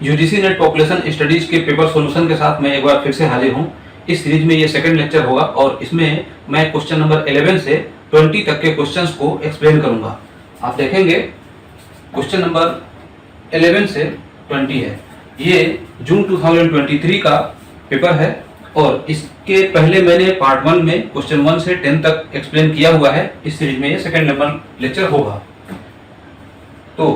UGC net population studies के paper solution के साथ मैं एक बार फिर से हाजिर हूं। इस सीरीज में ये सेकंड लेक्चर होगा और इसमें मैं क्वेश्चन नंबर 11 से 20 तक के क्वेश्चंस को एक्सप्लेन करूंगा। आप देखेंगे क्वेश्चन नंबर 11 से 20 है। ये जून 2023 का पेपर है और इसके पहले मैंने पार्ट 1 में क्वेश्चन 1 से 10 तक एक्सप्लेन किया हुआ है। इस सीरीज में ये सेकंड नंबर लेक्चर होगा। तो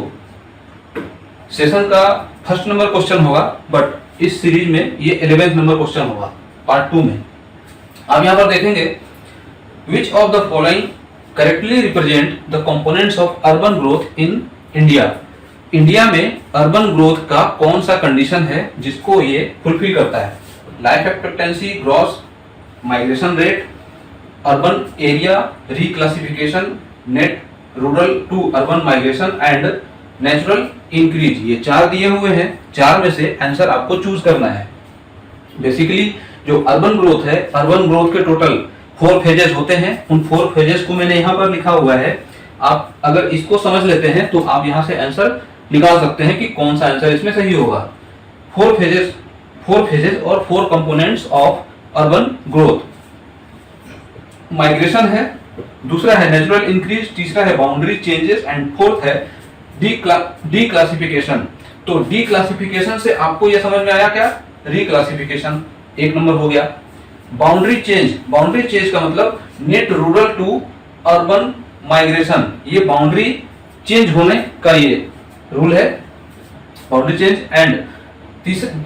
सेशन का फर्स्ट नंबर क्वेश्चन होगा, बट इस सीरीज में ये 11th नंबर क्वेश्चन होगा पार्ट 2 में। आप यहाँ पर देखेंगे विच of the following correctly represent the components of urban growth in India. India में अर्बन ग्रोथ का कौन सा कंडीशन है जिसको ये फुलफिल करता है। Life expectancy, gross migration rate, urban area reclassification, net rural to urban migration and natural increase. ये 4 दिए हुए हैं, 4 में से आंसर आपको चूज करना है। बेसिकली जो अर्बन ग्रोथ है, अर्बन ग्रोथ के टोटल 4 फेजेस होते हैं। उन 4 फेजेस को मैंने यहाँ पर लिखा हुआ है। आप अगर इसको समझ लेते हैं तो आप यहाँ से आंसर निकाल सकते हैं कि कौन सा आंसर इसमें सही होगा। 4 फेजेस और 4 components of urban growth. Migration है, दूसरा है नेचुरल इंक्रीज, तीसरा है बाउंड्री चेंजेस एंड फोर्थ है डीक्लासिफिकेशन। तो डीक्लासिफिकेशन से आपको यह समझ में आया क्या, रिक्लासिफिकेशन 1 नंबर हो गया। बाउंड्री चेंज का मतलब net rural to urban migration, ये बाउंड्री चेंज होने का ये रूल है, boundary change. And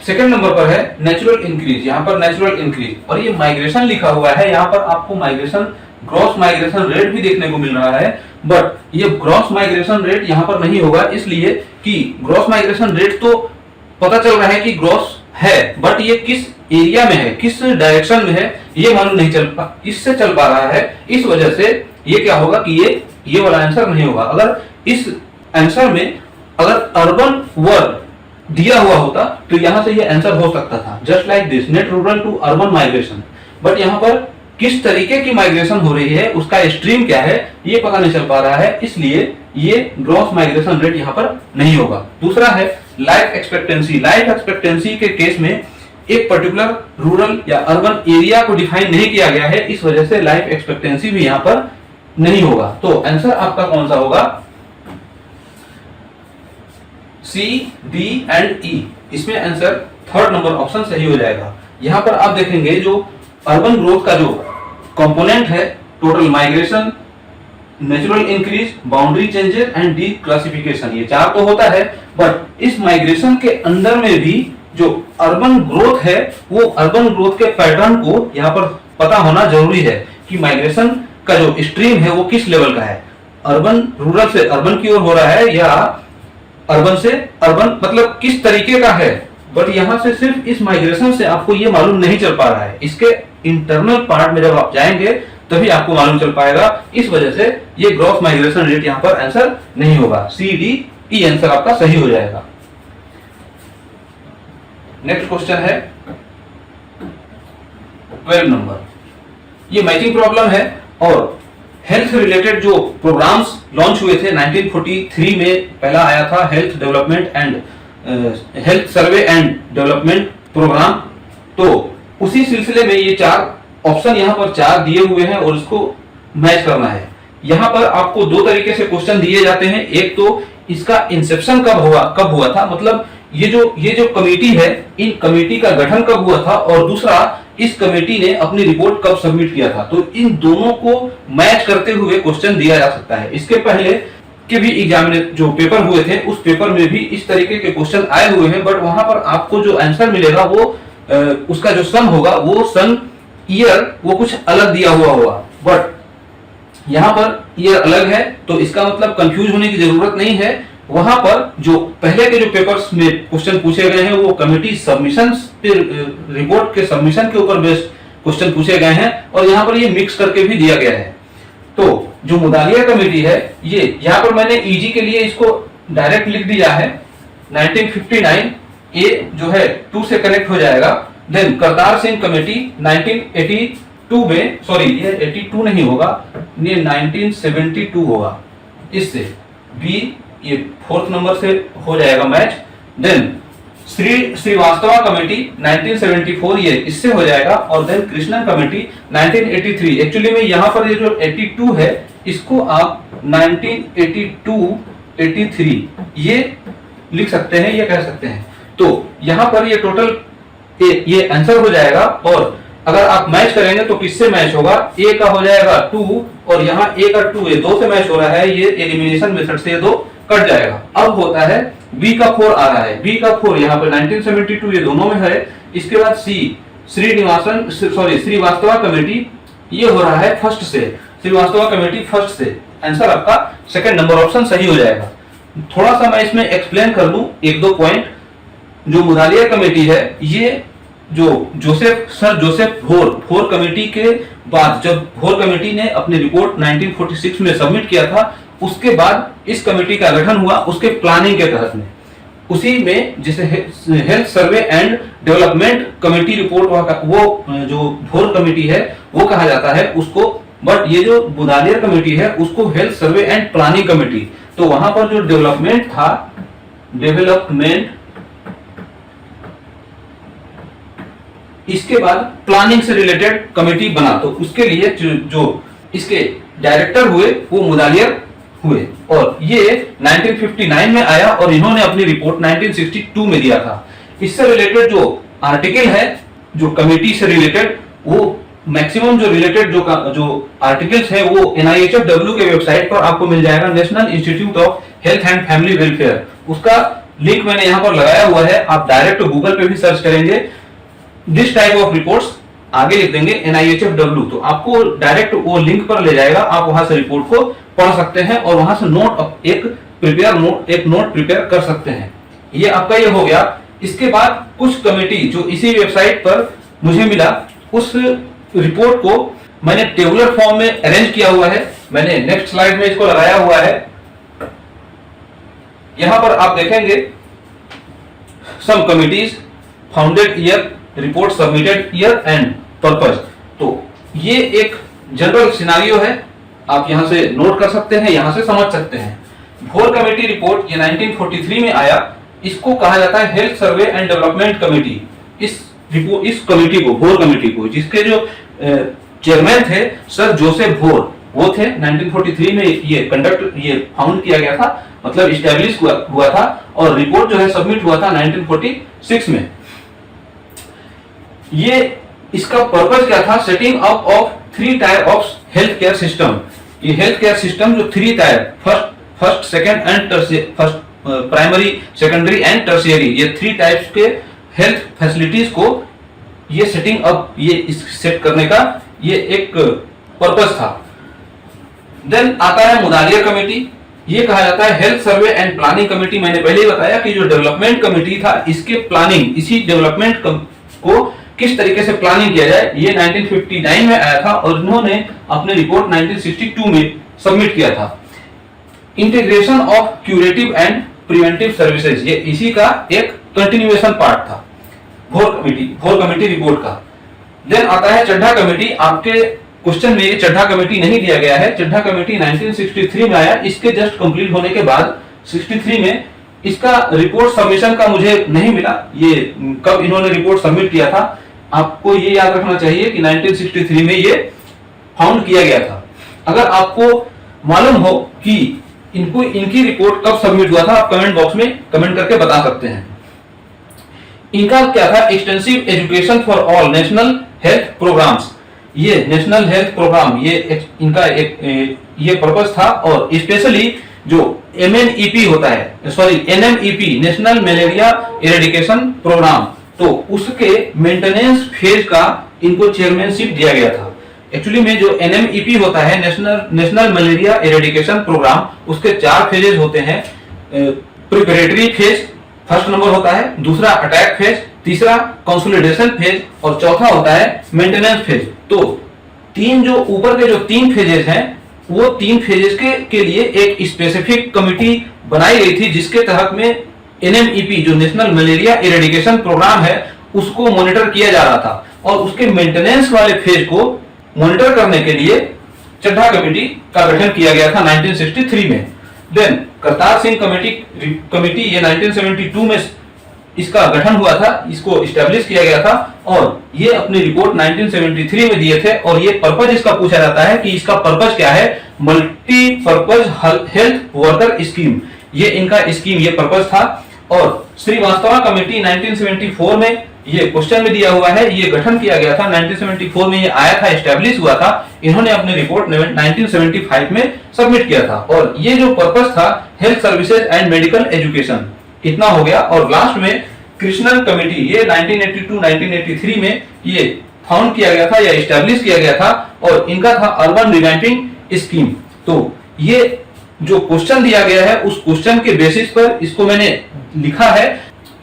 second number पर है नेचुरल इंक्रीज, यहाँ पर नेचुरल इंक्रीज। और ये माइग्रेशन लिखा हुआ है, यहाँ पर आपको माइग्रेशन ग्रॉस माइग्रेशन रेट भी देखने को मिल रहा है, बट ये ग्रॉस माइग्रेशन रेट यहाँ पर नहीं होगा, इसलिए कि ग्रॉस माइग्रेशन रेट तो पता चल रहा है कि ग्रॉस है, बट ये किस एरिया में है, किस डायरेक्शन में है, ये मालूम नहीं इससे चल पा रहा है। इस वजह से ये क्या होगा कि ये वाला आंसर नहीं होगा। अगर इस आंसर में अगर अर्बन वर्ड दिया हुआ होता तो यहां से ये आंसर हो सकता था, just like this, net rural to urban migration. But यहाँ पर किस तरीके की माइग्रेशन हो रही है, उसका स्ट्रीम क्या है, ये पता नहीं चल पा रहा है, इसलिए ये ग्रॉस माइग्रेशन रेट यहाँ पर नहीं होगा। दूसरा है लाइफ एक्सपेक्टेंसी। लाइफ एक्सपेक्टेंसी के केस में एक पर्टिकुलर रूरल या अर्बन एरिया को डिफाइन नहीं किया गया है, इस वजह से लाइफ एक्सपेक्टेंसी भी यहाँ पर नहीं होगा। तो आंसर आपका कौन सा होगा, सी, डी एंड ई। इसमें आंसर थर्ड नंबर ऑप्शन सही हो जाएगा। यहाँ पर आप देखेंगे जो अर्बन ग्रोथ का जो कंपोनेंट है, total migration, natural increase, boundary changes and declassification, ये 4 तो होता है, बट इस माइग्रेशन के अंदर में भी जो अर्बन ग्रोथ है, वो अर्बन ग्रोथ के पैटर्न को यहाँ पर पता होना जरूरी है कि माइग्रेशन का जो स्ट्रीम है वो किस लेवल का है, अर्बन रूरल से अर्बन की ओर हो रहा है या अर्बन से अर्बन, मतलब किस तरीके का है। बट यहाँ से सिर्फ इस माइग्रेशन से आपको ये मालूम नहीं चल पा रहा है, इसके इंटरनल पार्ट में जब आप जाएंगे तभी आपको मालूम चल पाएगा। इस वजह से ये ग्रॉस माइग्रेशन रेट यहाँ पर आंसर नहीं होगा, सी, डी, ई आंसर आपका सही हो जाएगा। नेक्स्ट क्वेश्चन है 12 नंबर। ये मैचिंग प्रॉब्लम है और हेल्थ रिलेटेड जो प्रोग्राम्स लॉन्च हुए थे 1943 में, पहला आया था health development and health survey and development programme. तो उसी सिलसिले में ये 4 ऑप्शन यहाँ पर 4 दिए हुए हैं और इसको मैच करना है। यहाँ पर आपको 2 तरीके से क्वेश्चन दिए जाते हैं। एक तो इसका इंसेप्शन कब हुआ था, मतलब ये जो कमेटी है, इन कमेटी का गठन कब हुआ था, और दूसरा इस कमेटी ने अपनी रिपोर्ट कब सबमिट किया था। तो इन दोनों को मैच करते हुए क्वेश्चन दिया जा सकता है। इसके पहले के भी एग्जाम जो पेपर हुए थे उस पेपर में भी इस तरीके के क्वेश्चन आए हुए हैं, बट वहां पर आपको जो आंसर मिलेगा वो उसका जो सन होगा, वो सन ईयर वो कुछ अलग दिया हुआ होगा, बट यहाँ पर ईयर अलग है, तो इसका मतलब कंफ्यूज होने की जरूरत नहीं है। वहां पर जो पहले के जो पेपर्स में क्वेश्चन पूछे गए हैं वो कमेटी सबमिशन पे, रिपोर्ट के सबमिशन के ऊपर बेस्ड क्वेश्चन पूछे गए हैं, और यहाँ पर ये मिक्स करके भी दिया गया है। तो जो मुदालिया कमेटी है, ये यहाँ पर मैंने इजी के लिए इसको डायरेक्ट लिख दिया है 1959, ए जो है 2 से कनेक्ट हो जाएगा। देन करतार सिंह कमेटी 1982 में, सॉरी ये 82 नहीं होगा, ये 1972 होगा, इससे बी ये 4th नंबर से हो जाएगा मैच। देन श्रीवास्तवा कमेटी 1974 ये इससे हो जाएगा, और देन कृष्णन कमेटी 1983। एक्चुअली में यहाँ पर ये जो 82 है इसको आप 1982 83 ये लिख सकते हैं, ये कह सकते हैं। तो यहाँ पर ये टोटल ये आंसर हो जाएगा, और अगर आप मैच करेंगे तो किससे मैच होगा, ए का हो जाएगा 2 और यहाँ ए का 2, ये 2 से मैच हो रहा है, ये एलिमिनेशन मेथड से ये 2 कट जाएगा। अब होता है बी का 4 आ रहा है, बी का 4 यहाँ पर 1972 ये दोनों में है। इसके बाद सी श्रीवास्तवा कमेटी ये हो रहा है फर्स्ट से, श्रीवास्तवा कमेटी फर्स्ट से। आंसर आपका सेकंड नंबर ऑप्शन सही हो जाएगा। थोड़ा सा मैं इसमें एक्सप्लेन कर लूं एक दो पॉइंट। जो मुदालिया कमेटी है, ये जो सर जोसेफ भोर कमेटी के बाद, जब भोर कमेटी ने अपनी रिपोर्ट 1946 में सबमिट किया था, उसके बाद इस कमेटी का गठन हुआ उसके प्लानिंग के तहत में। उसी में जिसे health survey and development committee report वो जो भोर कमेटी है वो कहा जाता है उसको, बट ये जो मुदालिया कमेटी है उसको health survey and planning committee. तो वहां पर जो डेवलपमेंट था, डेवलपमेंट, इसके बाद प्लानिंग से रिलेटेड कमेटी बना, तो उसके लिए जो इसके डायरेक्टर हुए वो मुदालिया हुए, और ये 1959 में आया और इन्होंने अपनी रिपोर्ट 1962 में दिया था। इससे रिलेटेड जो आर्टिकल है, जो कमेटी से रिलेटेड, वो मैक्सिमम जो रिलेटेड जो आर्टिकल्स है वो NIHFW के वेबसाइट पर आपको मिल जाएगा, national institute of health and family welfare. उसका लिंक मैंने यहाँ पर लगाया हुआ है, आप डायरेक्ट गूगल पे भी सर्च करेंगे दिस टाइप ऑफ रिपोर्ट्स, आगे लिख देंगे NIHFW, तो आपको डायरेक्ट वो लिंक पर ले जाएगा। आप वहां से रिपोर्ट को पढ़ सकते हैं और वहां से एक नोट प्रिपेयर कर सकते हैं। ये आपका ये हो गया। इसके बाद कुछ कमेटी जो इसी वेबसाइट पर मुझे मिला, उस रिपोर्ट को मैंने टेबुलर फॉर्म में अरेंज किया हुआ है। मैंने नेक्स्ट स्लाइड में इसको लगाया हुआ है। यहां पर आप देखेंगे some committees, founded year, report submitted year and purpose. तो ये एक जनरल सिनारियो है, आप यहां से नोट कर सकते हैं, यहां से समझ सकते हैं। भोर कमेटी रिपोर्ट ये 1943 में आया, इसको कहा जाता है health survey and development committee. इस कमेटी को, भोर कमेटी को, जिसके जो चेयरमैन थे सर जोसेफ भोर, वो थे। 1943 में ये फाउंड किया गया था, मतलब इस्टेब्लिश हुआ था, और रिपोर्ट जो है सबमिट हुआ था 1946 में। ये इसका पर्पस क्या था, setting up of 3 tyre of health care system. ये हेल्थ केयर सिस्टम जो 3 tyre, first second and first primary, secondary and tertiary, ये 3 टाइप्स के हेल्थ फैसिलिटीज को ये सेटिंग अप, ये सेट करने का ये एक पर्पस था। देन आता है मुदालिया कमेटी, ये कहा जाता है health survey and planning committee. मैंने पहले ही बताया कि जो डेवलपमेंट कमेटी था, इसके प्लानिंग, इसी डेवलपमेंट को किस तरीके से प्लानिंग किया जाए, ये 1959 में आया था और इन्होंने अपनी रिपोर्ट 1962 में सबमिट किया था। Integration of curative and preventive services, ये इसी का एक कंटिन्यूएशन पार्ट था भोर कमेटी रिपोर्ट का। देन आता है चड्ढा कमेटी। आपके क्वेश्चन में ये चड्ढा कमेटी नहीं दिया गया है। चड्ढा कमेटी 1963 में आया, इसके जस्ट कंप्लीट होने के बाद 63 में इसका रिपोर्ट सबमिशन का मुझे नहीं मिला। ये कब इन्होंने रिपोर्ट सबमिट किया था, आपको ये याद रखना चाहिए कि 1963 में ये फाउंड किया गया था। अगर आपको मालूम हो कि इनकी रिपोर्ट कब सबमिट हुआ था, आप कमेंट बॉक्स में कमेंट करके बता सकते हैं। इनका क्या था, extensive education for all national health programmes. ये नेशनल हेल्थ प्रोग्राम, ये इनका ये पर्पस था, और स्पेशली जो MNEP होता है, NMEP, national malaria eradication programme, तो उसके मेंटेनेंस फेज का इनको चेयरमैनशिप दिया गया था। एक्चुअली में जो NMEP होता है, नेशनल मलेरिया इरेडिकेशन प्रोग्राम, उसके 4 फेजेस होते हैं। प्रिपरेटरी फेज फर्स्ट नंबर होता है, दूसरा अटैक फेज, तीसरा कंसोलिडेशन फेज, और चौथा होता है मेंटेनेंस फेज। तो जो ऊपर के जो 3 फेजेस हैं, वो 3 फेजेस के लिए एक स्पेसिफिक कमिटी बनाई गई थी, जिसके तहत में NMEP जो नेशनल मलेरिया इरेडिकेशन प्रोग्राम है उसको मॉनिटर किया जा रहा था, और उसके मेंटेनेंस वाले फेज को मॉनिटर करने के लिए चड्ढा कमेटी का गठन किया गया था 1963 में। देन करतार सिंह कमेटी ये 1972 में इसका गठन हुआ था, इसको स्टैब्लिश किया गया था और ये अपनी रिपोर्ट 1973 में दिए थे। और ये पर्पज इसका पूछा जाता है कि इसका पर्पज क्या है, मल्टीपर्पज हेल्थ वर्कर स्कीम, ये इनका स्कीम, ये पर्पज था। और श्रीवास्तव कमेटी 1974 में ये क्वेश्चन में दिया हुआ है, ये गठन किया गया था 1974 में, ये आया था, एस्टैब्लिश हुआ था। इन्होंने अपनी रिपोर्ट 1975 में सबमिट किया था। और ये जो पर्पस था health services and medical education, इतना हो गया। और लास्ट में कृष्णन कमेटी, ये 1982-1983 में ये फाउंड किया गया था या एस्टैब्लिश किया गया था और इनका था अर्बन रिवैम्पिंग स्कीम। तो ये जो क्वेश्चन दिया गया है उस क्वेश्चन के बेसिस पर इसको मैंने लिखा है।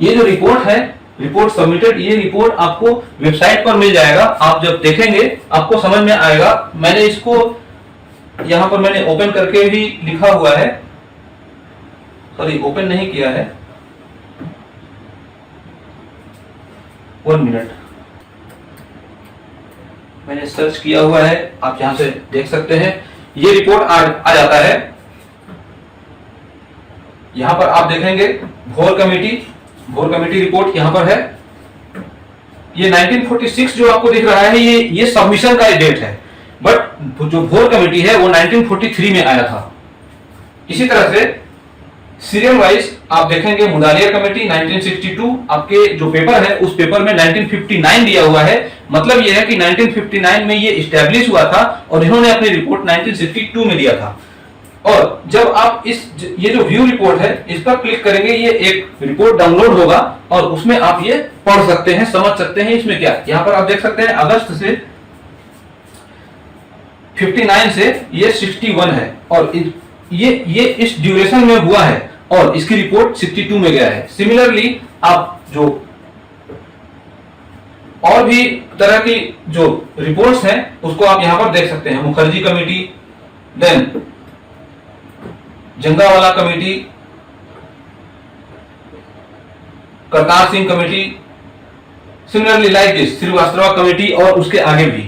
ये जो रिपोर्ट है, रिपोर्ट सबमिटेड, ये रिपोर्ट आपको वेबसाइट पर मिल जाएगा। आप जब देखेंगे आपको समझ में आएगा। मैंने इसको यहां पर मैंने ओपन करके भी लिखा हुआ है, सॉरी ओपन नहीं किया है, 1 मिनट, मैंने सर्च किया हुआ है, आप यहां से देख सकते हैं। ये रिपोर्ट आ जाता है, यहां पर आप देखेंगे भोर कमेटी रिपोर्ट यहां पर है। ये 1946 जो आपको दिख रहा है, ये सबमिशन का डेट है, बट जो भोर कमेटी है वो 1943 में आया था। इसी तरह से सीरियल वाइज आप देखेंगे मुदालियर कमेटी 1962, आपके जो पेपर है उस पेपर में 1959 दिया हुआ है। मतलब यह है कि 1959 में ये एस्टैब्लिश हुआ था और इन्होंने अपनी रिपोर्ट 1962 में दिया था। और जब आप ये जो व्यू रिपोर्ट है इस पर क्लिक करेंगे, ये एक रिपोर्ट डाउनलोड होगा और उसमें आप ये पढ़ सकते हैं, समझ सकते हैं इसमें क्या। यहां पर आप देख सकते हैं अगस्त से 59 से ये 61 है और ये इस ड्यूरेशन में हुआ है और इसकी रिपोर्ट 62 में गया है। सिमिलरली आप जो और भी तरह की जो रिपोर्ट्स हैं उसको आप यहां पर देख सकते हैं। Mukherjee committee, then Jungalwalla committee, Kartar Singh committee, similarly like this Srivastava committee और उसके आगे भी।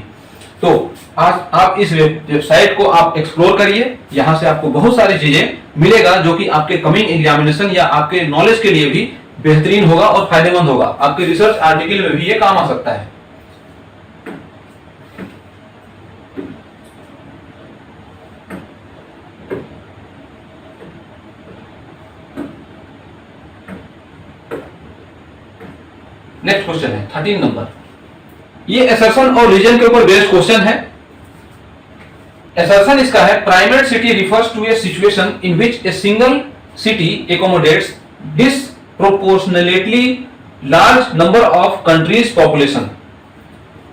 तो आज आप इस वेबसाइट को आप एक्सप्लोर करिए, यहां से आपको बहुत सारी चीजें मिलेगा जो कि आपके कमिंग एग्जामिनेशन या आपके नॉलेज के लिए भी बेहतरीन होगा और फायदेमंद होगा। आपके रिसर्च आर्टिकल में भी ये काम आ सकता है। नेक्स्ट क्वेश्चन है 13 नंबर। ये असर्शन और रीजन के ऊपर बेस्ड क्वेश्चन है। असर्शन इसका है, primate city refers to a situation in which a single city accommodates disproportionately large number of country's population,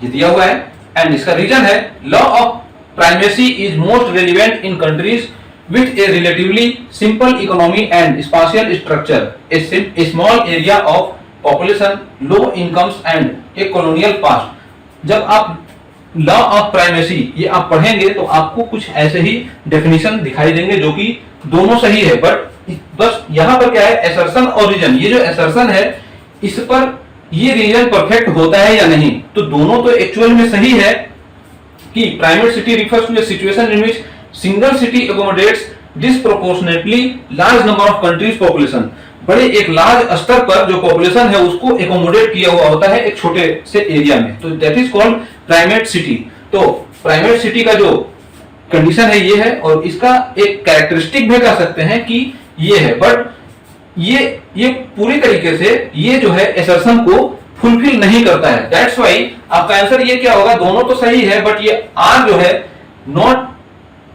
ये दिया हुआ है। एंड इसका रीजन है, law of primacy is most relevant in countries with a relatively simple economy and spatial structure, a small area of population, low incomes and a colonial past। जब आप law of primacy ये आप पढ़ेंगे तो आपको कुछ ऐसे ही डेफिनेशन दिखाई देंगे जो कि दोनों सही है, बट बस यहाँ पर क्या है, असर्शन और रीजन। ये जो असर्शन है इस पर ये रीजन परफेक्ट होता है या नहीं, तो दोनों तो एक्चुअल में सही है कि primate city refers to a situation in which single city accommodates disproportionately large number of country's population. बड़े एक लार्ज स्तर पर जो पॉपुलेशन है उसको एकोमोडेट किया हुआ होता है एक छोटे से एरिया में, तो that is called primate city. तो प्राइमेट सिटी का जो कंडीशन है ये है और इसका एक कैरेक्टरिस्टिक भी कह सकते हैं कि ये है, बट ये पूरी तरीके से ये जो है असर्शन को फुलफिल नहीं करता है। दैट्स व्हाई आपका आंसर ये क्या होगा, दोनों तो सही है बट ये आर जो है नॉट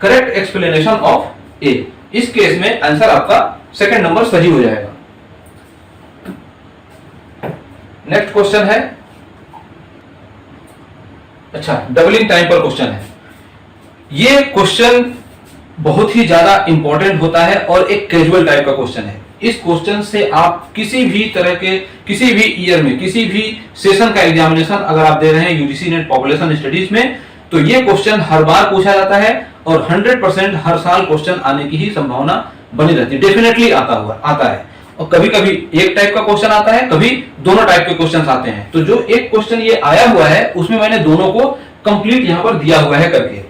करेक्ट एक्सप्लेनेशन ऑफ ए। इस केस में आंसर आपका सेकंड नंबर सही हो जाएगा। नेक्स्ट क्वेश्चन है, अच्छा डबलिंग टाइम पर क्वेश्चन है। ये क्वेश्चन बहुत ही ज्यादा इंपॉर्टेंट होता है और एक कैजुअल टाइप का क्वेश्चन है। इस क्वेश्चन से आप किसी भी तरह के किसी भी ईयर में किसी भी सेशन का एग्जामिनेशन अगर आप दे रहे हैं यूजीसी नेट पॉपुलेशन स्टडीज में, तो ये क्वेश्चन हर बार पूछा जाता है और 100% हर साल क्वेश्चन आने की ही संभावना बनी रहती है। डेफिनेटली आता है और कभी कभी एक टाइप का क्वेश्चन आता है, कभी दोनों टाइप के क्वेश्चन आते हैं। तो जो एक क्वेश्चन ये आया हुआ है उसमें मैंने दोनों को कंप्लीट यहाँ पर दिया हुआ है करके।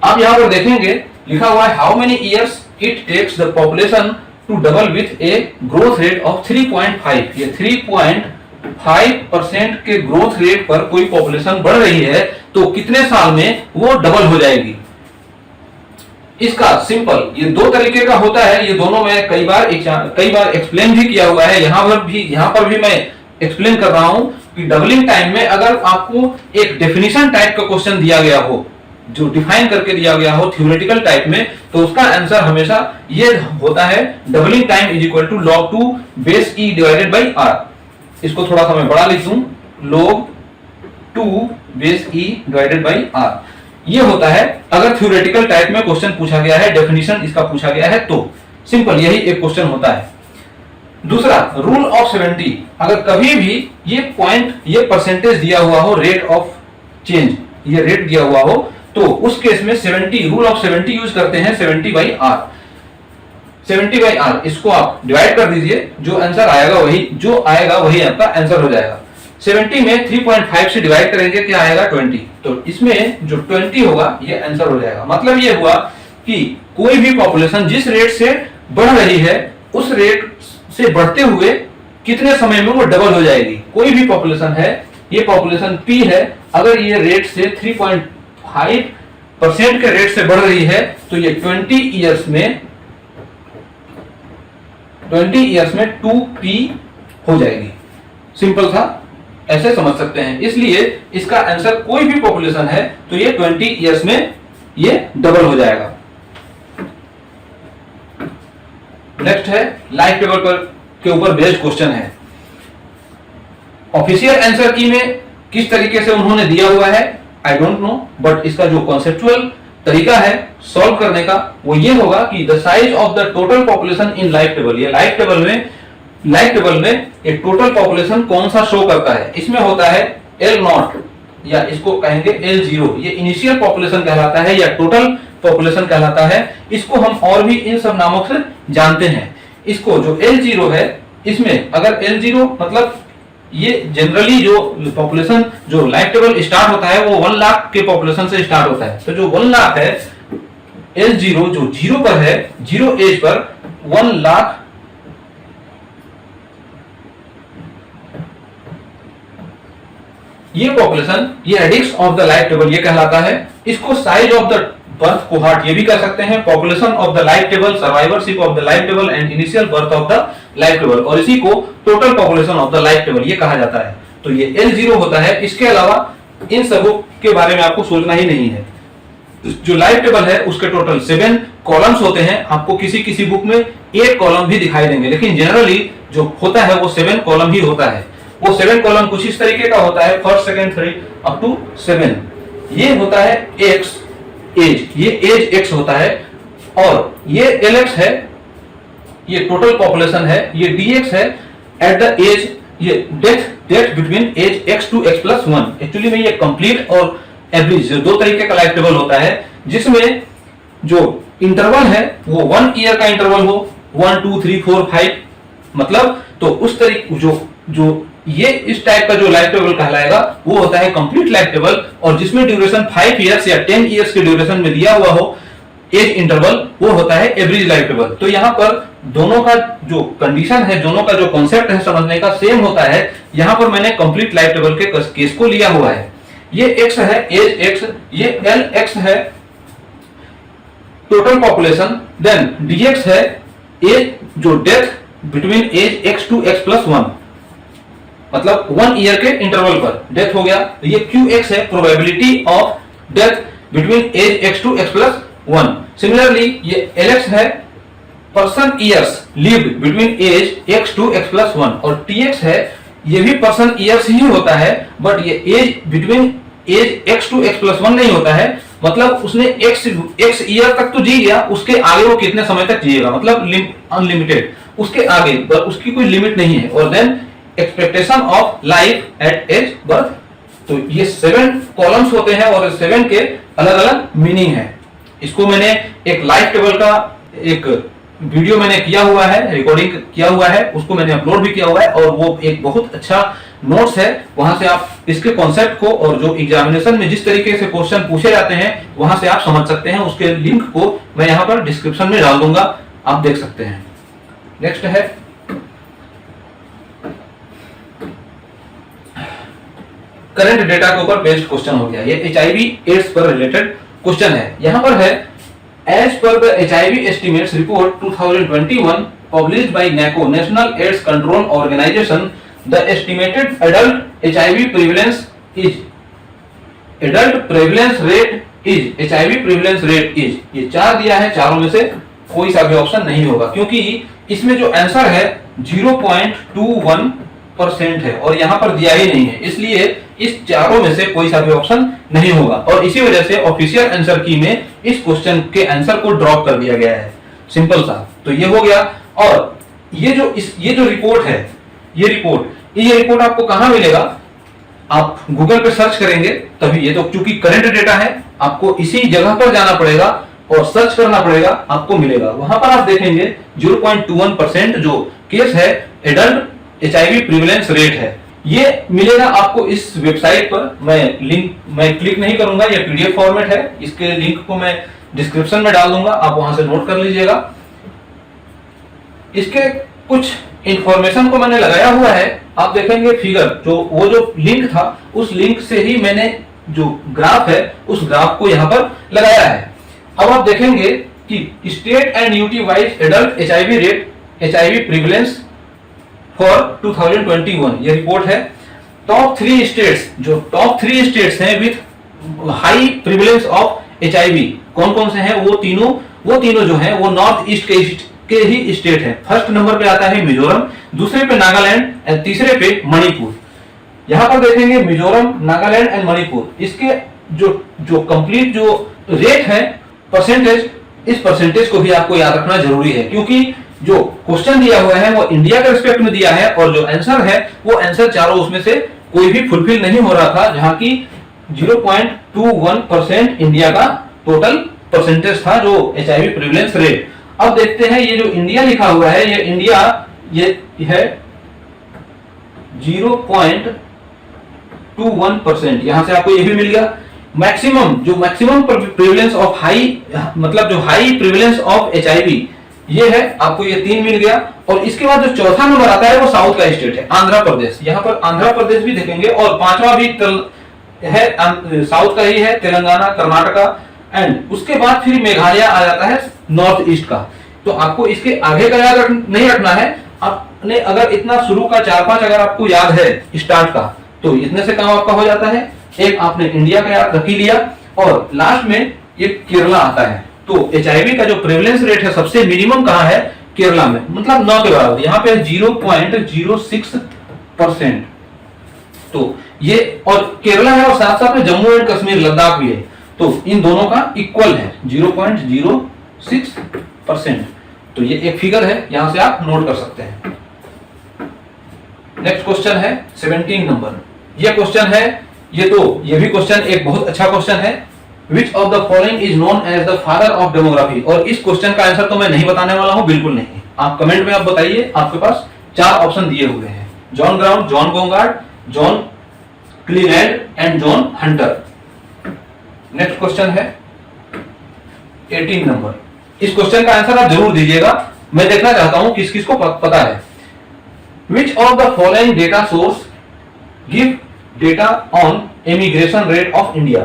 आप यहाँ पर देखेंगे लिखा हुआ है, how many years it takes the population to double with a growth rate of 3.5। ये 3.5% के ग्रोथ रेट पर कोई पॉपुलेशन बढ़ रही है तो कितने साल में वो डबल हो जाएगी। इसका सिंपल ये दो तरीके का होता है, ये दोनों मैं कई बार एक्सप्लेन भी किया हुआ है, यहां पर भी मैं एक्सप्लेन कर रहा हूं कि डबलिंग टाइम में अगर आपको एक डेफिनेशन टाइप का क्वेश्चन दिया गया हो, जो डिफाइन करके दिया गया हो थ्योरेटिकल टाइप में, तो उसका आंसर हमेशा ये होता है doubling time is equal to log 2 base e divided by r। इसको थोड़ा सा मैं बड़ा लिख दूं, log 2 base e divided by r। ये होता है अगर थ्योरेटिकल टाइप में क्वेश्चन पूछा गया है, डेफिनेशन इसका पूछा गया है तो सिंपल यही एक क्वेश्चन होता है। दूसरा रूल ऑफ 70, अगर कभी भी ये परसेंटेज दिया हुआ हो, रेट ऑफ चेंज ये रेट दिया हुआ हो, तो उस केस में 70 रूल ऑफ 70 यूज करते हैं 70 बाई r। 70 बाई r इसको आप डिवाइड कर दीजिए, जो आंसर आएगा वही आपका आंसर हो जाएगा। 70 में 3.5 से डिवाइड करेंगे, क्या आएगा 20, तो इसमें जो 20 होगा ये आंसर हो जाएगा। मतलब ये हुआ कि कोई भी पॉपुलेशन जिस रेट से बढ़ रही है उस रेट से बढ़ते हुए कितने समय में वो डबल हो जाएगी। कोई भी पॉपुलेशन है, ये पॉपुलेशन P है, अगर ये रेट से 3.5% के रेट से बढ़ रही है तो ये 20 इयर्स में 2P हो जाएगी। सिंपल था, ऐसे समझ सकते हैं। इसलिए इसका आंसर कोई भी पॉपुलेशन है तो ये 20 इयर्स में ये डबल हो जाएगा। नेक्स्ट है लाइफ टेबल पर के ऊपर बेस्ड क्वेश्चन है। ऑफिशियल आंसर की में किस तरीके से उन्होंने दिया हुआ है आई डोंट नो, बट इसका जो कॉन्सेप्चुअल तरीका है सॉल्व करने का वो ये होगा कि the size of the total population in life table. ये लाइफ टेबल में एक टोटल पॉपुलेशन कौन सा शो करता है। इसमें होता है L0 या इसको कहेंगे L0, ये इनिशियल पॉपुलेशन कहलाता है या टोटल पॉपुलेशन कहलाता है। इसको हम और भी इन सब नामों से जानते हैं। इसको जो L0 है, इसमें अगर L0 मतलब ये जनरली जो पॉपुलेशन जो लाइफ टेबल स्टार्ट होता है वो 1 लाख के पॉपुलेशन से स्टार्ट होता है। तो जो 1 लाख है, L0 जो 0 पर है, 0 एज पर 1 लाख ये पॉपुलेशन, ये radix of the life table ये कहलाता है। इसको size of the birth cohort ये भी कर सकते हैं, population of the life table, survivorship of the life table and initial birth of the life table, और इसी को total population of the life table ये कहा जाता है। तो ये L0 होता है। इसके अलावा इन सबों के बारे में आपको सोचना ही नहीं है। जो लाइफ टेबल है उसके टोटल 7 कॉलम्स होते हैं। आपको किसी बुक में 8 कॉलम भी दिखाई देंगे, लेकिन जनरली जो होता है वो 7 कॉलम ही होता है। वो 7 कॉलम कुछ इस तरीके का होता है, first second third up to 7। ये होता है X एज, ये एज X होता है, और ये LX है, ये टोटल पॉपुलेशन है, ये DX है एट द एज, ये death between age X to X+1। Actually में ये कंप्लीट और एवरेज दो तरीके का लाइफ टेबल होता है, जिसमें जो इंटरवल है वो 1 ईयर का इंटरवल हो, 1 2 3 4 5 मतलब, तो उस तरीके जो ये इस टाइप का जो लाइफ टेबल कहलाएगा वो होता है कंप्लीट लाइफ टेबल, और जिसमें ड्यूरेशन 5 इयर्स या 10 इयर्स के ड्यूरेशन में दिया हुआ हो एज इंटरवल, वो होता है एवरेज लाइफ टेबल। तो यहाँ पर दोनों का जो कंडीशन है, दोनों का जो कॉन्सेप्ट है समझने का सेम होता है। यहाँ पर मैंने कंप्लीट लाइफ टेबल के केस को लिया हुआ है। ये X है, एज X, ये LX है टोटल पॉपुलेशन, देन DX है एज जो death between age X to X+1 मतलब 1 ईयर के इंटरवल पर डेथ हो गया। ये QX है probability of death between age X to X+1। Similarly ये LX है person years lived between age X to X+1, और TX है ये भी पर्सन ईयर्स ही होता है, बट ये age between age X to X+1 नहीं होता है। मतलब उसने X ईयर तक तो जी गया, उसके आगे वो कितने समय तक जिएगा, मतलब अनलिमिटेड, उसके आगे उसकी कोई लिमिट नहीं है। और then expectation of life at age birth. तो ये 7 कॉलम्स होते हैं और 7 के अलग अलग मीनिंग है। इसको मैंने एक लाइफ टेबल का एक वीडियो मैंने किया हुआ है, रिकॉर्डिंग किया हुआ है, उसको मैंने अपलोड भी किया हुआ है, और वो एक बहुत अच्छा नोट्स है। वहां से आप इसके कॉन्सेप्ट को और जो एग्जामिनेशन में जिस तरीके से क्वेश्चन पूछे जाते हैं वहां से आप समझ सकते हैं। उसके लिंक को मैं यहाँ पर डिस्क्रिप्शन में डाल दूंगा, आप देख सकते हैं। नेक्स्ट है करंट डेटा के ऊपर बेस्ड क्वेश्चन हो गया, ये HIV एड्स पर रिलेटेड क्वेश्चन है। यहां पर है as per the HIV estimates report 2021 published by NACO National AIDS Control Organisation, the estimated adult HIV prevalence rate is, ये 4 दिया है, चारों में से कोई सा भी ऑप्शन नहीं होगा, क्योंकि इसमें जो आंसर है 0.21% है और यहां पर दिया ही नहीं है, इसलिए इस चारों में से कोई सा भी ऑप्शन नहीं होगा। और इसी वजह से ऑफिशियल आंसर की में इस क्वेश्चन के आंसर को ड्रॉप कर दिया गया है, सिंपल सा। तो ये हो गया। और ये जो रिपोर्ट है, ये रिपोर्ट आपको कहां मिलेगा? आप गूगल पे सर्च करेंगे तभी, ये तो चूंकि करंट डेटा है, आपको इसी जगह पर जाना पड़ेगा और सर्च करना पड़ेगा, आपको मिलेगा। वहां पर आप देखेंगे 0.21% जो केस है एडल्ट HIV प्रिवेलेंस रेट है, ये मिलेगा आपको इस वेबसाइट पर। मैं क्लिक नहीं करूंगा, ये PDF फॉर्मेट है, इसके लिंक को मैं डिस्क्रिप्शन में डाल दूंगा, आप वहां से नोट कर लीजिएगा। इसके कुछ इंफॉर्मेशन को मैंने लगाया हुआ है, आप देखेंगे फिगर, वो जो लिंक था उस लिंक से ही मैंने जो ग्राफ है उस ग्राफ को यहाँ पर लगाया है। अब आप देखेंगे कि state and UT wise adult HIV prevalence for 2021 ये रिपोर्ट है। टॉप 3 स्टेट्स हैं with high prevalence of HIV, कौन कौन से हैं? वो तीनों जो हैं वो नॉर्थ ईस्ट के ही स्टेट है। फर्स्ट नंबर पे आता है मिजोरम, दूसरे पे नागालैंड एंड तीसरे पे मणिपुर। यहां पर देखेंगे मिजोरम, नागालैंड एंड मणिपुर, इसके जो कंप्लीट जो रेट है परसेंटेज, इस परसेंटेज को भी आपको याद रखना जरूरी है, क्योंकि जो क्वेश्चन दिया हुआ है वो इंडिया के रिस्पेक्ट में दिया है और जो आंसर है वो आंसर चारों उसमें से कोई भी फुलफिल नहीं हो रहा था, जहां की 0.21% इंडिया का टोटल परसेंटेज था जो HIV प्रिवेलेंस रेट। अब देखते हैं ये जो इंडिया लिखा हुआ है, ये इंडिया ये है 0.21%, यहां से आपको ये भी मिल गया। मैक्सिमम प्रिवेलेंस ऑफ हाई, मतलब जो हाई प्रिवेलेंस ऑफ HIV ये है, आपको ये 3 मिल गया। और इसके बाद जो चौथा नंबर आता है वो साउथ का स्टेट है, आंध्र प्रदेश। यहाँ पर आंध्र प्रदेश भी देखेंगे और पांचवा भी है साउथ का ही है, तेलंगाना, कर्नाटका एंड उसके बाद फिर मेघालय आ जाता है नॉर्थ ईस्ट का। तो आपको इसके आगे का याद नहीं रखना है, आपने अगर इतना शुरू का 4-5 अगर आपको याद है स्टार्ट का, तो इतने से काम आपका हो जाता है। एक आपने इंडिया का याद रख ही लिया और लास्ट में ये केरला आता है। तो HIV का जो प्रेवलेंस रेट है सबसे मिनिमम कहां है? केरला में, मतलब 9 के बराबर। यहाँ पे 0.06%। तो ये और केरला है और साथ साथ में जम्मू एंड कश्मीर, लद्दाख भी है, तो इन दोनों का इक्वल है 0.06%। तो ये एक फिगर है, यहां से आप नोट कर सकते हैं। नेक्स्ट क्वेश्चन है 17 नंबर। ये क्वेश्चन है, ये भी क्वेश्चन एक बहुत अच्छा क्वेश्चन है। Which of the following is known as the father of demography? और इस क्वेश्चन का आंसर तो मैं नहीं बताने वाला हूं, बिल्कुल नहीं। आप कमेंट में आप बताइए, आपके पास 4 ऑप्शन दिए हुए हैं, John ground, John Gongard, John Cleland and John Hunter. Next question है 18 नंबर। इस क्वेश्चन का आंसर आप जरूर दीजिएगा, मैं देखना चाहता हूं किस किस को पता है। Which of the following data source give data on immigration rate of India?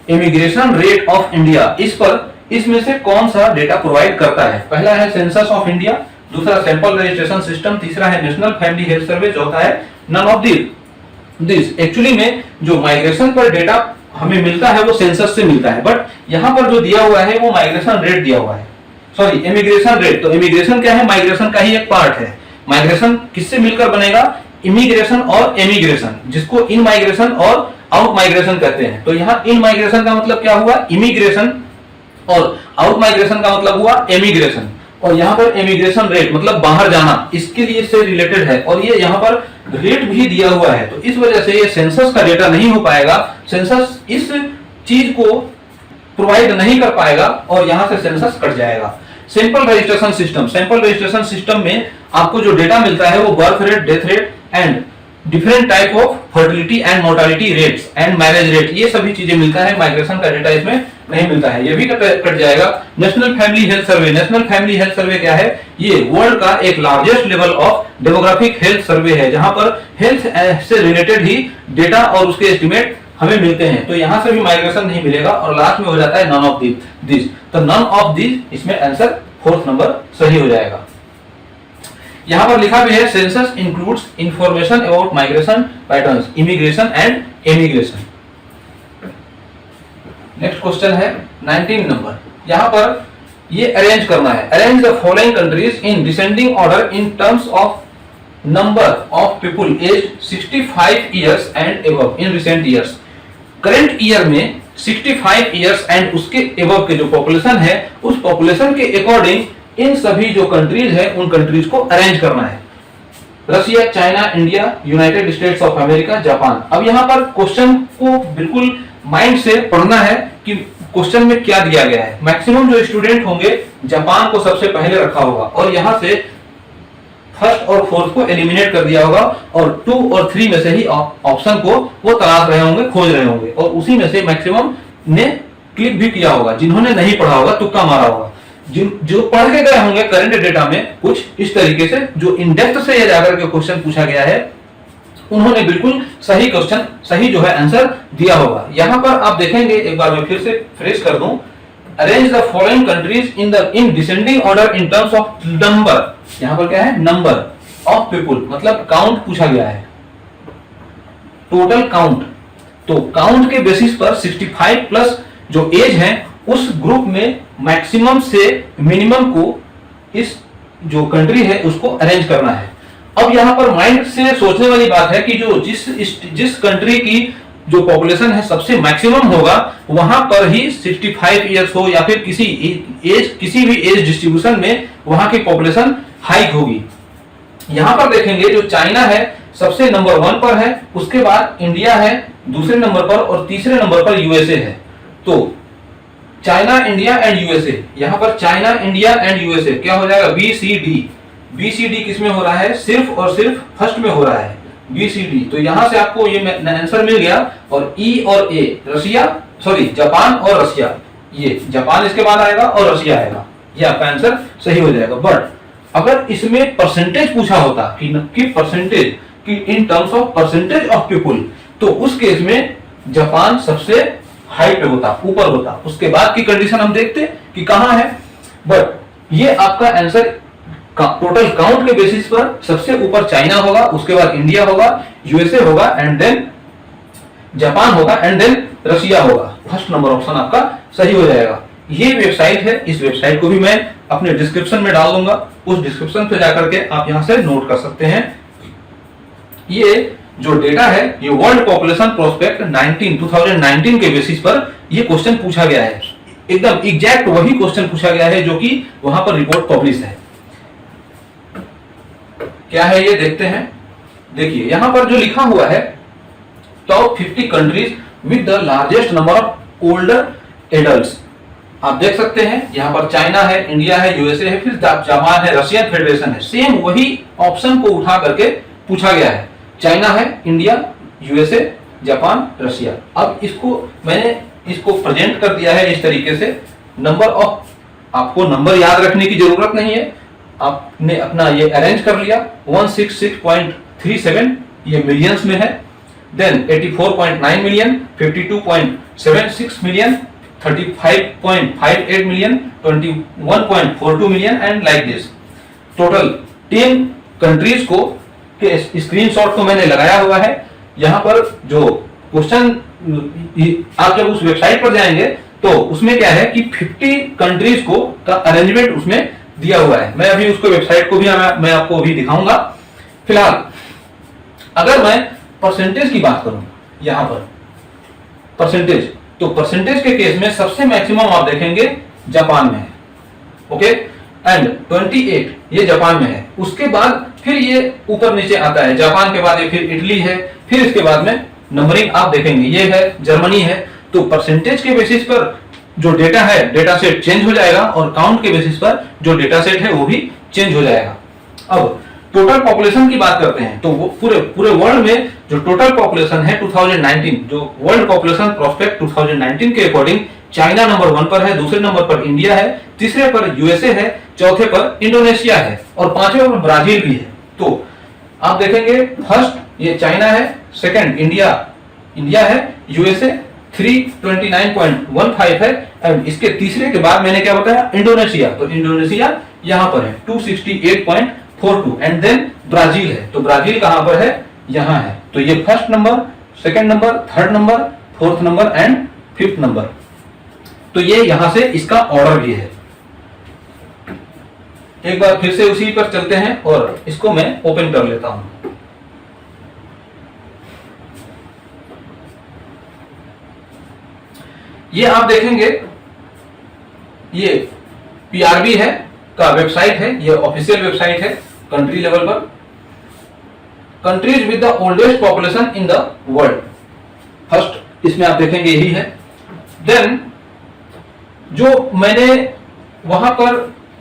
Immigration rate of India, इसमें से कौन सा डेटा प्रोवाइड करता है? पहला है सेंसस ऑफ इंडिया, दूसरा सैंपल रजिस्ट्रेशन सिस्टम, तीसरा है नेशनल फैमिली हेल्थ सर्वे, चौथा है नन ऑफ दिस। एक्चुअली में जो माइग्रेशन पर डेटा हमें मिलता है वो सेंसस से मिलता है, बट यहाँ पर जो दिया हुआ है वो माइग्रेशन रेट दिया हुआ है, सॉरी इमिग्रेशन रेट। तो इमिग्रेशन क्या है? माइग्रेशन का ही एक पार्ट है। माइग्रेशन किससे मिलकर बनेगा? इमिग्रेशन और एमिग्रेशन, जिसको इन माइग्रेशन और आउट माइग्रेशन कहते हैं। तो यहाँ इन माइग्रेशन का मतलब क्या हुआ? इमिग्रेशन, और आउट माइग्रेशन का मतलब हुआ एमिग्रेशन। और यहाँ पर एमिग्रेशन रेट मतलब बाहर जाना, इसके लिए से रिलेटेड है, और ये यहाँ पर रेट भी दिया हुआ है। तो इस वजह से ये सेंसस का डेटा नहीं हो पाएगा, सेंसस इस चीज को प्रोवाइड नहीं कर पाएगा और यहाँ से सेंसस कट जाएगा। सैंपल रजिस्ट्रेशन सिस्टम में आपको जो डेटा मिलता है वो birth rate, death rate and different type of fertility and mortality rates and marriage rate, ये सभी चीजें मिलता है। माइग्रेशन का डेटा इसमें नहीं मिलता है, ये भी कट जाएगा। National family health survey, national family health survey क्या है? ये वर्ल्ड का एक largest level of demographic health survey है, जहां पर हेल्थ से रिलेटेड ही डेटा और उसके एस्टिमेट हमें मिलते हैं। तो यहां से भी माइग्रेशन नहीं मिलेगा और लास्ट में हो जाता है नन ऑफ दिस। तो नन ऑफ दिस, इसमें आंसर 4th नंबर सही हो जाएगा। यहां पर लिखा भी है census includes information about migration patterns, immigration and emigration. Next question है 19 नंबर। यहां पर ये अरेंज करना है। Arrange the following countries in descending order in terms of number of people age 65 years and above in recent years. Current year में 65 years and उसके above के जो पॉपुलेशन है, उस पॉपुलेशन के अकॉर्डिंग इन सभी जो कंट्रीज है उन कंट्रीज को अरेंज करना है। Russia, China, India, United states of America, Japan. अब यहाँ पर क्वेश्चन को बिल्कुल माइंड से पढ़ना है कि क्वेश्चन में क्या दिया गया है। मैक्सिमम जो स्टूडेंट होंगे जापान को सबसे पहले रखा होगा और यहां से फर्स्ट और फोर्थ को एलिमिनेट कर दिया होगा और 2 और 3 में से ही ऑप्शन को वो तलाश रहे होंगे, खोज रहे होंगे और उसी में से मैक्सिमम ने क्लिक भी किया होगा। जिन्होंने नहीं पढ़ा होगा, तुक्का मारा होगा। जो पढ़ के गए होंगे करंट डेटा में कुछ इस तरीके से, जो इन डेप्थ से ये जाकर के क्वेश्चन पूछा गया है, उन्होंने बिल्कुल सही क्वेश्चन, सही जो है आंसर दिया होगा। यहां पर आप देखेंगे, एक बार मैं फिर से फ्रेश कर दूं, arrange the following countries in descending order in terms of number. यहां पर क्या है? नंबर ऑफ पीपुल, मतलब काउंट पूछा गया है, टोटल काउंट। तो काउंट के बेसिस पर 65 प्लस जो एज है उस ग्रुप में मैक्सिमम से मिनिमम को इस जो कंट्री है उसको अरेंज करना है। अब यहां पर माइंड से सोचने वाली बात है कि जो जिस कंट्री की जो पॉपुलेशन है सबसे मैक्सिमम होगा, वहां पर ही 65 इयर्स हो या फिर किसी भी एज डिस्ट्रीब्यूशन में वहां की पॉपुलेशन हाइक होगी। यहां पर देखेंगे जो चाइना है सबसे नंबर 1 पर है, उसके बाद इंडिया है दूसरे नंबर पर और तीसरे नंबर पर यूएसए है। तो चाइना, इंडिया एंड यूएसए, यहां पर चाइना, इंडिया एंड यूएसए क्या हो जाएगा? बीसीडी किसमें हो रहा है? सिर्फ और सिर्फ फर्स्ट में हो रहा है, बीसीडी। तो यहां से आपको ये आंसर मिल गया। और ई और ए, जापान और रशिया, ये जापान इसके बाद आएगा और रशिया आएगा, ये आपका आंसर सही हो जाएगा। बट अगर इसमें परसेंटेज पूछा होता कि परसेंटेज कि इन terms of percentage of people, तो उस केस में जापान सबसे हाई पे होता, ऊपर होता। उसके बाद की कंडीशन हम देखते कि कहां है। बट ये आपका आंसर टोटल काउंट के बेसिस पर सबसे ऊपर चाइना होगा, उसके बाद इंडिया होगा, यूएसए होगा एंड देन जापान होगा एंड देन रशिया होगा। फर्स्ट नंबर ऑप्शन आपका सही हो जाएगा। ये वेबसाइट है, इस वेबसाइट को भी मैं अपने डिस्क्रिप्शन में डाल दूंगा, उस डिस्क्रिप्शन पे जाकर के आप यहां से नोट कर सकते हैं। ये जो डेटा है ये वर्ल्ड पॉपुलेशन प्रोस्पेक्ट 2019 के बेसिस पर ये क्वेश्चन पूछा गया है। एकदम एग्जैक्ट वही क्वेश्चन पूछा गया है जो कि वहां पर रिपोर्ट पब्लिश है। क्या है ये देखते हैं। देखिए यहां पर जो लिखा हुआ है top 50 countries with the largest number of older adults, आप देख सकते हैं यहां पर चाइना है, इंडिया है, यूएसए है, फिर जापान है, रशियन फेडरेशन है। सेम वही ऑप्शन को उठा करके पूछा गया है। चाइना है, इंडिया, यूएसए, जापान, रशिया। अब मैंने इसको प्रेजेंट कर दिया है इस तरीके से। नंबर ऑफ, आपको नंबर याद रखने की जरूरत नहीं है, आपने अपना ये अरेंज कर लिया। 166.37 ये मिलियंस में है, then 84.9 million, 52.76 million, 35.58 million, 21.42 million and like this. Total 10 countries को के स्क्रीनशॉट को मैंने लगाया हुआ है। यहां पर जो क्वेश्चन, आप जब उस वेबसाइट पर जाएंगे तो उसमें क्या है कि 50 कंट्रीज को का अरेंजमेंट उसमें दिया हुआ है। मैं अभी उसको वेबसाइट को भी मैं आपको अभी दिखाऊंगा। फिलहाल अगर मैं परसेंटेज की बात करूं, यहां पर परसेंटेज, तो परसेंटेज के केस में सबसे मैक्सिमम आप देखेंगे जापान में है, ओके, एंड 28 ये जापान में है। उसके बाद फिर ये ऊपर नीचे आता है, जापान के बाद ये फिर इटली है, फिर इसके बाद में नंबरिंग आप देखेंगे ये है, जर्मनी है। तो परसेंटेज के बेसिस पर जो डेटा है, डेटा सेट चेंज हो जाएगा और काउंट के बेसिस पर जो डेटा सेट है वो भी चेंज हो जाएगा। अब टोटल पॉपुलेशन की बात करते हैं तो वो पूरे वर्ल्ड में जो टोटल पॉपुलेशन है 2019, जो वर्ल्ड पॉपुलेशन प्रोस्पेक्ट 2019 के अकॉर्डिंग चाइना नंबर 1 पर है, दूसरे नंबर पर इंडिया है, तीसरे पर यूएसए है, चौथे पर इंडोनेशिया है और पांचवें पर ब्राजील भी है। तो आप देखेंगे फर्स्ट ये चाइना है, सेकंड इंडिया है, यूएसए 329.15 है एंड इसके तीसरे के बाद मैंने क्या बताया इंडोनेशिया, तो इंडोनेशिया यहां पर है 268.42 एंड देन ब्राजील है, तो ब्राजील कहां पर है, यहां है। तो ये first number, second number, third number, fourth number and fifth number. तो ये यहां से इसका ऑर्डर भी है। एक बार फिर से उसी पर चलते हैं और इसको मैं ओपन कर लेता हूं। ये आप देखेंगे ये पीआरबी है का वेबसाइट है, ये ऑफिशियल वेबसाइट है कंट्री लेवल पर। Countries with the oldest population in the world, first इसमें आप देखेंगे यही है। देन जो मैंने वहां पर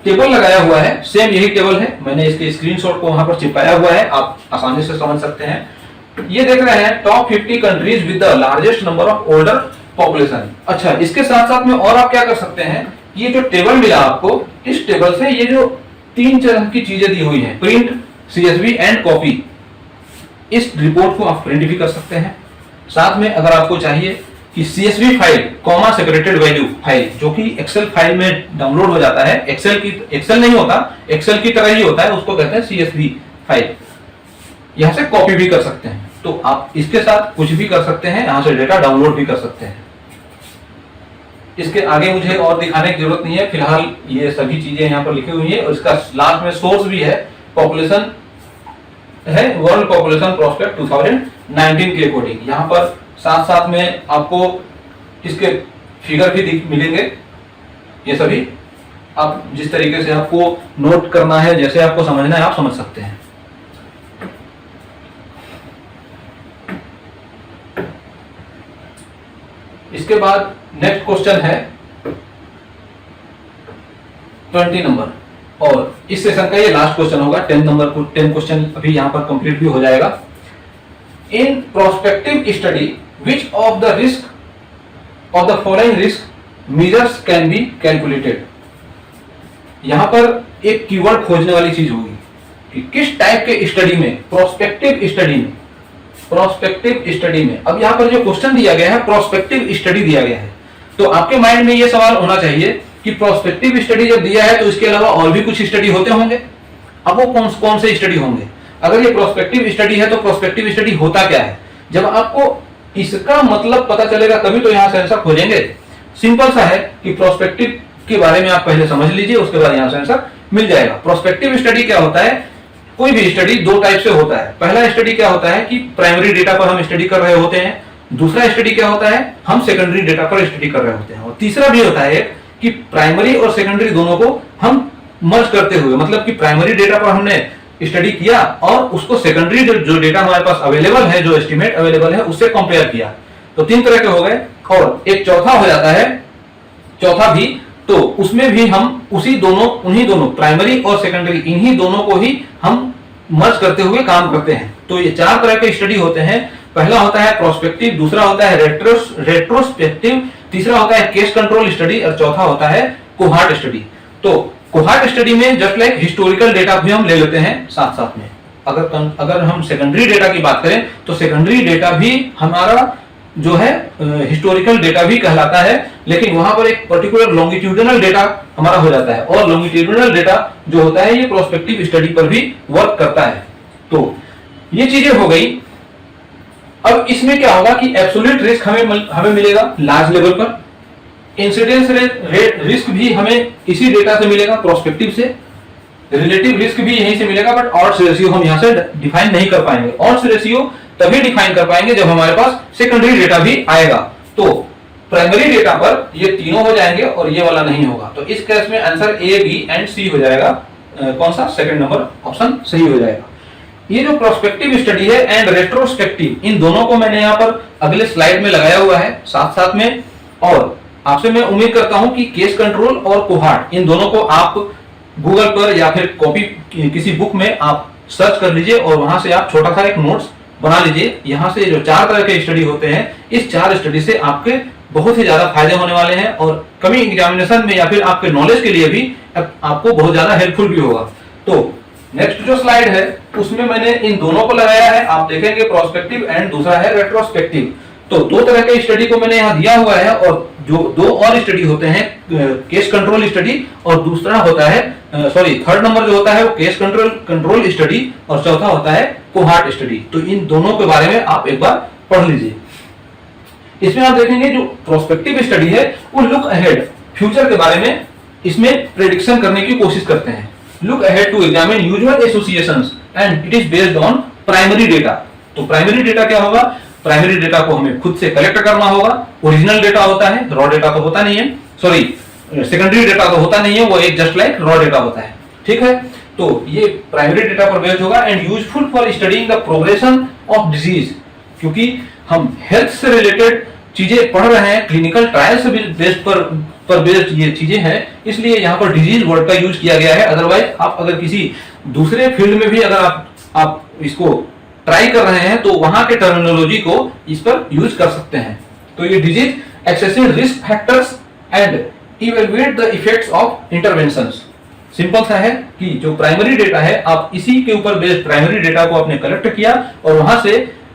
टेबल लगाया हुआ है, सेम यही टेबल है, मैंने इसके स्क्रीनशॉट को वहां पर चिपकाया हुआ है, आप आसानी से समझ सकते हैं। ये देख रहे हैं top 50 countries with the largest number of older population. अच्छा, इसके साथ साथ में और आप क्या कर सकते हैं, ये जो टेबल मिला आपको, इस टेबल से ये जो तीन तरह की चीजें दी हुई हैं, प्रिंट, सीएसवी एंड कॉपी, इस रिपोर्ट को आप प्रिंट भी कर सकते हैं। साथ में अगर आपको चाहिए कि CSV file comma separated value file, जो कि एक्सेल फाइल में डाउनलोड हो जाता है, एक्सेल नहीं होता, एक्सेल की तरह ही होता है, उसको कहते हैं सीएसवी फाइल, यहां से कॉपी भी कर सकते हैं। तो आप इसके साथ कुछ भी कर सकते हैं, यहां से डेटा डाउनलोड भी कर सकते हैं। इसके आगे मुझे और दिखाने की जरूरत नहीं है, फिलहाल ये सभी चीजें यहाँ पर लिखी हुई है और इसका लास्ट में सोर्स भी है, पॉपुलेशन है वर्ल्ड पॉपुलेशन प्रोस्पेक्ट 2019 के अकॉर्डिंग। यहाँ पर साथ साथ में आपको इसके फिगर भी मिलेंगे। ये सभी आप जिस तरीके से आपको नोट करना है, जैसे आपको समझना है, आप समझ सकते हैं। इसके बाद नेक्स्ट क्वेश्चन है 20 नंबर और इस सेशन का ये लास्ट क्वेश्चन होगा। 10 नंबर को 10 क्वेश्चन अभी यहां पर कंप्लीट भी हो जाएगा। In prospective study which of the risk of the following risk measures can be calculated. यहां पर एक कीवर्ड खोजने वाली चीज होगी कि किस टाइप के स्टडी में, प्रोस्पेक्टिव स्टडी में। अब यहां पर जो क्वेश्चन दिया गया है प्रोस्पेक्टिव स्टडी दिया गया है, तो आपके माइंड में यह सवाल होना चाहिए कि प्रोस्पेक्टिव स्टडी जब दिया है तो इसके अलावा और भी कुछ स्टडी होते होंगे। अब वो कौन से स्टडी होंगे? अगर ये प्रोस्पेक्टिव स्टडी है तो प्रोस्पेक्टिव स्टडी होता क्या है? जब आपको इसका मतलब पता चलेगा तभी तो यहां से आंसर खोजेंगे। सिंपल सा है कि प्रोस्पेक्टिव के बारे में आप पहले समझ लीजिए, उसके बाद यहां से आंसर मिल जाएगा। प्रोस्पेक्टिव स्टडी क्या होता है? कोई भी स्टडी दो टाइप से होता है। पहला स्टडी क्या होता है कि प्राइमरी डेटा पर हम स्टडी कर रहे होते हैं। दूसरा स्टडी क्या होता है, हम सेकेंडरी डेटा पर स्टडी कर रहे होते हैं। और तीसरा भी होता है कि प्राइमरी और सेकेंडरी दोनों को हम मर्ज करते हुए, मतलब कि प्राइमरी डेटा पर हमने स्टडी किया और उसको सेकेंडरी जो डेटा हमारे पास अवेलेबल है, जो एस्टिमेट अवेलेबल है, उससे कंपेयर किया। तो तीन तरह के हो गए। और एक चौथा हो जाता है, चौथा भी, तो उसमें भी हम उन्हीं दोनों प्राइमरी और सेकेंडरी, इन्हीं दोनों को ही हम मर्ज करते हुए काम करते हैं। तो ये चार तरह के स्टडी होते हैं। पहला होता है प्रोस्पेक्टिव, दूसरा होता है रेट्रोस्पेक्टिव, तीसरा होता है केस कंट्रोल स्टडी और चौथा होता है कोहार्ट स्टडी। तो कोहार्ट स्टडी में जस्ट लाइक हिस्टोरिकल डेटा भी हम ले लेते हैं साथ साथ में। अगर हम सेकेंडरी डेटा की बात करें तो सेकेंडरी डेटा भी हमारा जो है हिस्टोरिकल डेटा भी कहलाता है, लेकिन वहां पर एक पर्टिकुलर लॉन्गिट्यूडिनल डेटा हमारा हो जाता है। और लॉन्गिट्यूडिनल डेटा जो होता है ये प्रोस्पेक्टिव स्टडी पर भी वर्क करता है। तो ये चीजें हो गई। अब इसमें क्या होगा कि एब्सोल्यूट रिस्क हमें मिलेगा लार्ज लेवल पर, इंसिडेंस रिस्क भी हमें इसी डेटा से मिलेगा प्रोस्पेक्टिव से, रिलेटिव रिस्क भी यहीं से मिलेगा, बट ऑड्स रेशियो हम यहां से डिफाइन नहीं कर पाएंगे। ऑड्स रेशियो तभी डिफाइन कर पाएंगे जब हमारे पास सेकेंडरी डेटा भी आएगा। तो प्राइमरी डेटा पर ये तीनों हो जाएंगे और ये वाला नहीं होगा। तो इस केस में आंसर ए, बी एंड सी हो जाएगा। कौन सा? सेकंड नंबर ऑप्शन सही हो जाएगा। ये जो प्रोस्पेक्टिव स्टडी है एंड रेट्रोस्पेक्टिव, इन दोनों को मैंने यहाँ पर अगले स्लाइड में लगाया हुआ है साथ साथ में। और आपसे मैं उम्मीद करता हूं कि केस कंट्रोल और कोहार्ट, इन दोनों को आप गूगल पर या फिर कॉपी किसी बुक में आप सर्च कर लीजिए और वहां से आप छोटा सा एक नोट्स बना लीजिए। यहाँ से जो 4 तरह के स्टडी होते हैं, इस 4 स्टडी से आपके बहुत ही ज्यादा फायदे होने वाले हैं और कमिंग एग्जामिनेशन में या फिर आपके नॉलेज के लिए भी आपको बहुत ज्यादा हेल्पफुल भी होगा। तो नेक्स्ट जो स्लाइड है उसमें मैंने इन दोनों को लगाया है, आप देखेंगे प्रोस्पेक्टिव एंड दूसरा है रेट्रोस्पेक्टिव। तो 2 तरह के स्टडी को मैंने यहाँ दिया हुआ है और जो 2 और स्टडी होते हैं, केस कंट्रोल स्टडी और दूसरा होता है थर्ड नंबर जो होता है वो केस कंट्रोल स्टडी और चौथा होता है कोहार्ट स्टडी। तो इन दोनों के बारे में आप एक बार पढ़ लीजिए। इसमें आप देखेंगे जो प्रोस्पेक्टिव स्टडी है वो लुक अहेड, फ्यूचर के बारे में इसमें प्रेडिक्शन करने की कोशिश करते हैं। Look ahead to examine usual associations and it is based on primary data. तो प्राइमरी डेटा क्या होगा? प्राइमरी डेटा को हमें खुद से कलेक्ट करना होगा। ओरिजिनल डेटा होता है, रॉ डेटा तो होता नहीं है, सेकेंडरी डेटा तो होता नहीं है, वो एक जस्ट लाइक रॉ डेटा होता है। ठीक है, तो ये प्राइमरी डेटा पर बेस्ड होगा and useful for studying the progression of disease, क्योंकि हम हेल्थ से रिलेटेड चीजें पढ़ रहे हैं, क्लिनिकल ट्रायल से बेस्ड पर बेस्ड ये चीजें हैं, इसलिए यहाँ पर डिजीज वर्ड का यूज किया गया है। अदरवाइज आप अगर किसी दूसरे फील्ड में भी अगर आप इसको ट्राई कर रहे हैं तो वहां के टर्मिनोलॉजी को इस पर यूज कर सकते हैं। तो ये disease excessive risk factors and evaluate the effects of interventions. Simple सा है कि जो प्राइमरी डेटा है आप इसी के ऊपर बेस्ड प्राइमरी डेटा को आपने कलेक्ट किया और वहां से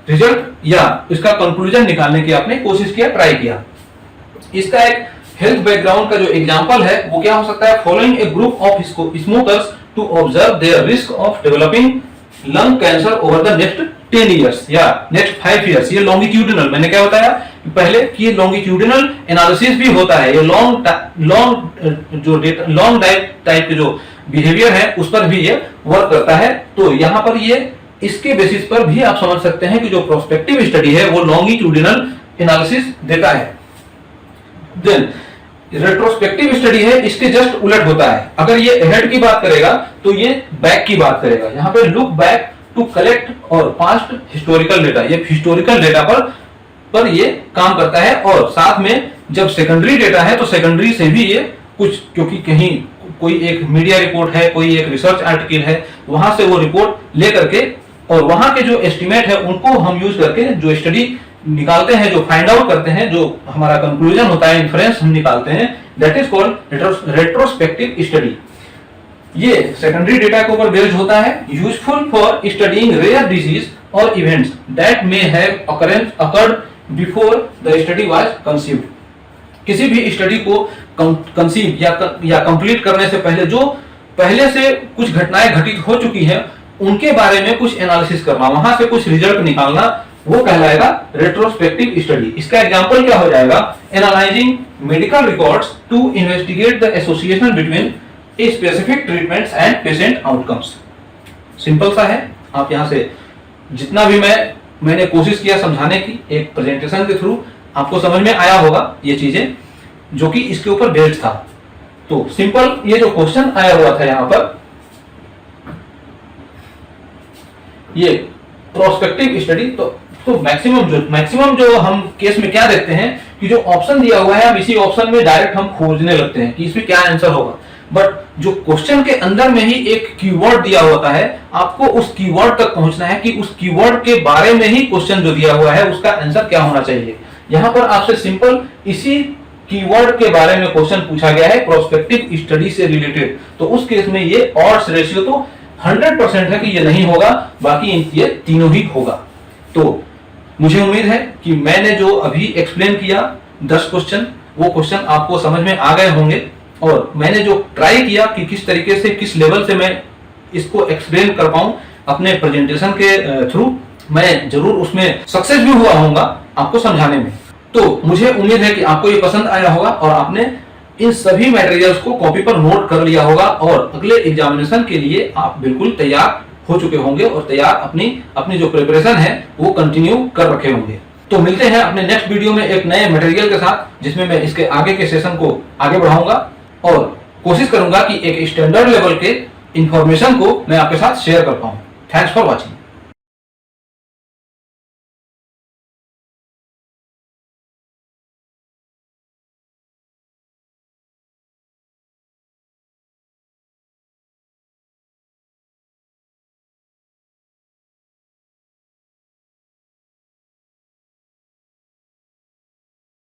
रिजल्ट या इसका कंक्लूजन निकालने की आपने कोशिश किया, ट्राई किया। इसका एक हेल्थ बैकग्राउंड का जो एग्जांपल है वो क्या हो सकता है? Following a group of smokers to observe their risk of developing lung cancer over the next 10 years या नेक्स्ट 5 इयर्स। ये लॉन्गिट्यूडिनल, मैंने क्या बताया पहले कि ये लॉन्गिट्यूडिनल एनालिसिस भी होता है। ये लॉन्ग टाइप के जो बिहेवियर है उस पर भी ये वर्क करता है। तो यहाँ पर ये इसके बेसिस पर भी आप समझ सकते हैं कि जो प्रोस्पेक्टिव स्टडी है वो लॉन्गिट्यूडिनल एनालिसिस देता है। देन रेट्रोस्पेक्टिव स्टडी है, इसके जस्ट उलट होता है। अगर ये अहेड की बात करेगा तो ये बैक की बात करेगा। यहाँ पे लुक बैक टू कलेक्ट और पास्ट हिस्टोरिकल डेटा, ये हिस्टोरिकल डेटा पर ये काम करता है। और साथ में जब सेकेंडरी डेटा है तो सेकेंडरी से भी ये कुछ, क्योंकि कहीं कोई एक मीडिया रिपोर्ट है, कोई एक रिसर्च आर्टिकल है, वहां से वो रिपोर्ट लेकर के और वहां के जो एस्टिमेट है उनको हम यूज करके जो स्टडी निकालते हैं, जो फाइंड आउट करते हैं, जो हमारा कंक्लूजन होता है, इन्फरेंस हम निकालते हैं, that is called retrospective study. ये सेकेंडरी डेटा के ऊपर बेस्ड होता है, useful for studying rare disease और events that may have occurred before the study was conceived. किसी भी स्टडी को कंसीव या कंप्लीट करने से पहले जो पहले से कुछ घटनाएं घटित हो चुकी हैं उनके बारे में कुछ एनालिसिस करना, वहां से कुछ रिजल्ट निकालना, वो कहलाएगा रेट्रोस्पेक्टिव स्टडी। इसका एग्जांपल क्या हो जाएगा? Analysing medical records to investigate the association between a specific treatments and patient outcomes. Simple सा है, आप यहां से जितना भी मैंने कोशिश किया समझाने की एक प्रेजेंटेशन के थ्रू, आपको समझ में आया होगा ये चीजें जो कि इसके ऊपर बेस्ड था। तो सिंपल ये जो क्वेश्चन आया हुआ था यहां पर, ये प्रोस्पेक्टिव स्टडी, तो मैक्सिमम जो हम केस में क्या देखते हैं कि जो ऑप्शन दिया हुआ है, अब इसी ऑप्शन में डायरेक्ट हम खोजने लगते हैं कि इसमें क्या आंसर होगा। बट जो क्वेश्चन के अंदर में ही एक कीवर्ड दिया होता है, आपको उस कीवर्ड तक पहुंचना है कि उस कीवर्ड के बारे में ही क्वेश्चन जो दिया हुआ है उसका आंसर क्या होना चाहिए। यहां पर आपसे सिंपल इसी कीवर्ड के बारे में क्वेश्चन पूछा गया है प्रोस्पेक्टिव स्टडी से रिलेटेड। तो उस केस में ये ऑड्स रेशियो तो 100% है कि ये नहीं होगा, बाकी ये तीनों ही होगा। तो मुझे उम्मीद है कि मैंने जो अभी एक्सप्लेन किया 10 क्वेश्चन, वो क्वेश्चन आपको समझ में आ गए होंगे और मैंने जो ट्राई किया कि किस तरीके से, किस लेवल से मैं इसको एक्सप्लेन कर पाऊं अपने प्रेजेंटेशन के थ्रू, मैं जरूर उसमें सक्सेस भी हुआ होऊंगा आपको समझाने में। तो मुझे उम्मीद है कि आपको ये पसंद आया होगा और आपने इन सभी मटेरियल्स को कॉपी पर नोट कर लिया होगा और अगले एग्जामिनेशन के लिए आप बिल्कुल तैयार हो चुके होंगे और तैयार अपनी जो प्रिपरेशन है वो कंटिन्यू कर रखे होंगे। तो मिलते हैं अपने नेक्स्ट वीडियो में एक नए मटेरियल के साथ, जिसमें मैं इसके आगे के सेशन को आगे बढ़ाऊंगा और कोशिश करूंगा कि एक स्टैंडर्ड लेवल के इंफॉर्मेशन को मैं आपके साथ शेयर कर पाऊं। Thanks for watching.